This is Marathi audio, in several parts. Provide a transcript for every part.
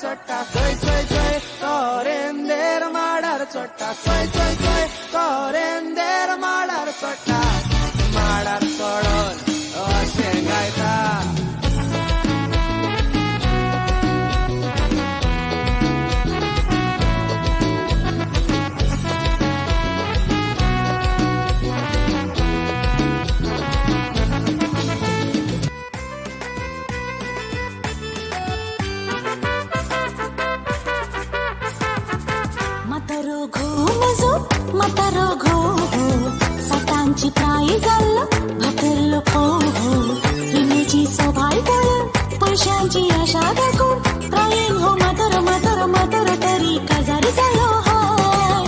चोट्टा चोय चोय चोय तोरेंदेर माडार चोट्टा चोय चोय चोय तोरेंदेर माडार चोट्टा माडार चोडोन अशें गायता म्हातारो घो म्हातारो घो सटांची प्राईज जाल्लो भाकरलो खो विमेची सोभाय पळून पैशांची आशा दाखवून प्रायीन हो म्हातारो म्हातारो म्हातारो तरी काजार जालो हाय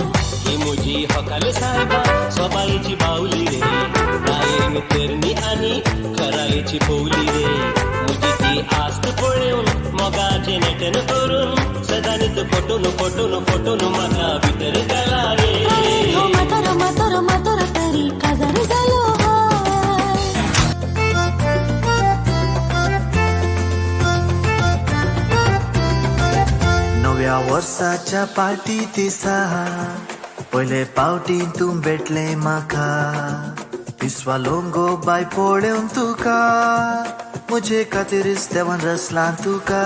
ही मुजी हकाल साहेबा सोबाईची बावली रे प्रायीन तरणी आणि खरायची पवली रे मुजी ती आस्त पळून मोगाचे नेटन करून सदानीत फोटोन फोटोन फोटोन म्हाका भितर गेला रे प्रायीन हो म्हातारो म्हातारो म्हातारो तरी काजार जालो हाय नव्या वर्साच्या पार्टी दिसा पहिले पावटी तूं भेटले म्हाका पिसवा लोंगो बाय पळोवन तुका म्हजे खातीर देवान रचला तुका